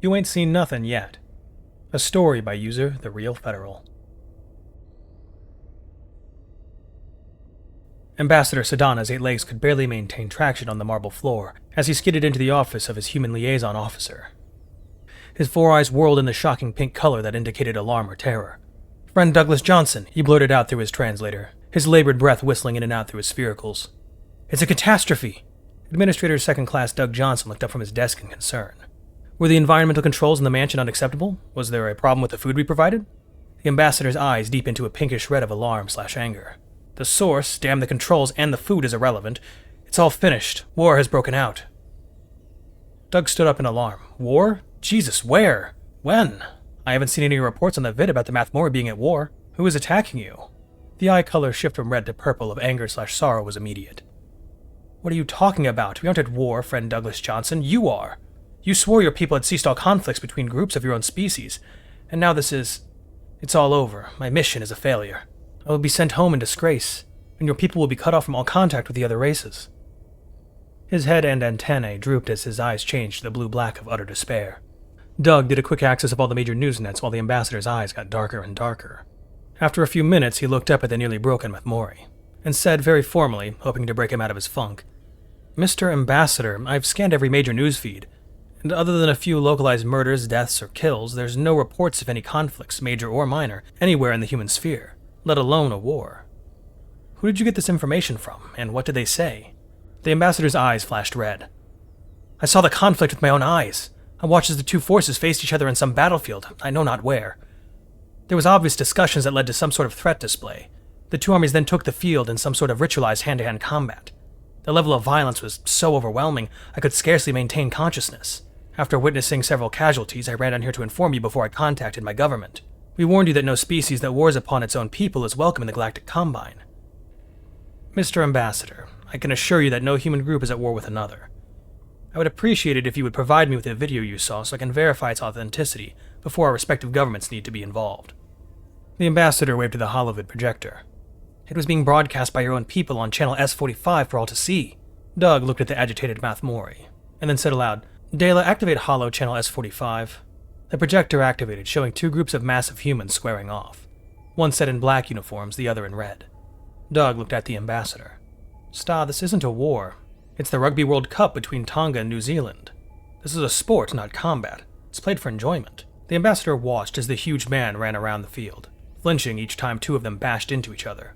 You ain't seen nothing yet. A story by user TheRealFedral. Ambassador Sedana's 8 legs could barely maintain traction on the marble floor as he skidded into the office of his human liaison officer. His 4 eyes whirled in the shocking pink color that indicated alarm or terror. "Friend Douglas Johnson," he blurted out through his translator, his labored breath whistling in and out through his sphericals. "It's a catastrophe!" Administrator Second-Class Doug Johnson looked up from his desk in concern. Were the environmental controls in the mansion unacceptable? Was there a problem with the food we provided? The ambassador's eyes deep into a pinkish red of alarm/anger. "The source, damn the controls, and the food is irrelevant. It's all finished. War has broken out." Doug stood up in alarm. "War? Jesus, where? When? I haven't seen any reports on the vid about the Mathmori being at war. Who is attacking you?" The eye color shift from red to purple of anger/sorrow was immediate. "What are you talking about? We aren't at war, friend Douglas Johnson. You are. You swore your people had ceased all conflicts between groups of your own species, and now it's all over. My mission is a failure. I will be sent home in disgrace, and your people will be cut off from all contact with the other races." His head and antennae drooped as his eyes changed to the blue-black of utter despair. Doug did a quick access of all the major news nets while the ambassador's eyes got darker and darker. After a few minutes, he looked up at the nearly broken Mathmori, and said very formally, hoping to break him out of his funk, "Mr. Ambassador, I've scanned every major news feed, and other than a few localized murders, deaths, or kills, there's no reports of any conflicts, major or minor, anywhere in the human sphere, let alone a war. Who did you get this information from, and what did they say?" The ambassador's eyes flashed red. "I saw the conflict with my own eyes. I watched as the two forces faced each other in some battlefield, I know not where. There was obvious discussions that led to some sort of threat display. The two armies then took the field in some sort of ritualized hand-to-hand combat. The level of violence was so overwhelming, I could scarcely maintain consciousness. After witnessing several casualties, I ran down here to inform you before I contacted my government. We warned you that no species that wars upon its own people is welcome in the Galactic Combine. Mr. Ambassador, I can assure you that no human group is at war with another. I would appreciate it if you would provide me with the video you saw so I can verify its authenticity before our respective governments need to be involved." The ambassador waved to the holovid projector. "It was being broadcast by your own people on channel S45 for all to see." Doug looked at the agitated Mathmori, and then said aloud, "Dela, activate holo channel S45. The projector activated, showing 2 groups of massive humans squaring off. One set in black uniforms, the other in red. Doug looked at the ambassador. "Sta, this isn't a war. It's the Rugby World Cup between Tonga and New Zealand. This is a sport, not combat. It's played for enjoyment." The ambassador watched as the huge man ran around the field, flinching each time 2 of them bashed into each other.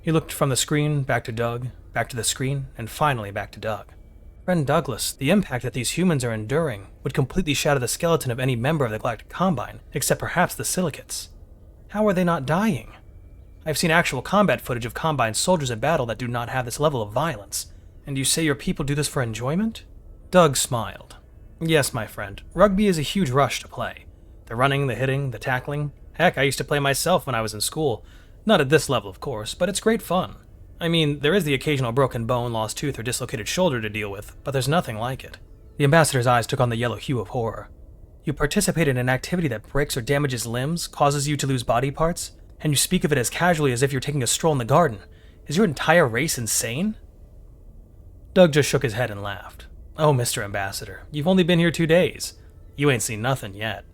He looked from the screen, back to Doug, back to the screen, and finally back to Doug. "Friend Douglas, the impact that these humans are enduring would completely shatter the skeleton of any member of the Galactic Combine, except perhaps the silicates. How are they not dying? I've seen actual combat footage of Combine soldiers at battle that do not have this level of violence. And you say your people do this for enjoyment?" Doug smiled. "Yes, my friend. Rugby is a huge rush to play. The running, the hitting, the tackling. Heck, I used to play myself when I was in school. Not at this level, of course, but it's great fun. I mean, there is the occasional broken bone, lost tooth, or dislocated shoulder to deal with, but there's nothing like it." The ambassador's eyes took on the yellow hue of horror. "You participate in an activity that breaks or damages limbs, causes you to lose body parts, and you speak of it as casually as if you're taking a stroll in the garden. Is your entire race insane?" Doug just shook his head and laughed. "Oh, Mr. Ambassador, you've only been here 2 days. You ain't seen nothing yet."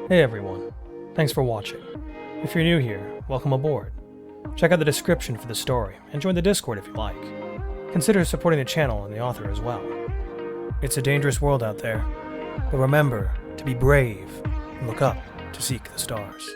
Hey everyone, thanks for watching. If you're new here, welcome aboard. Check out the description for the story, and join the Discord if you like. Consider supporting the channel and the author as well. It's a dangerous world out there, but remember to be brave and look up to seek the stars.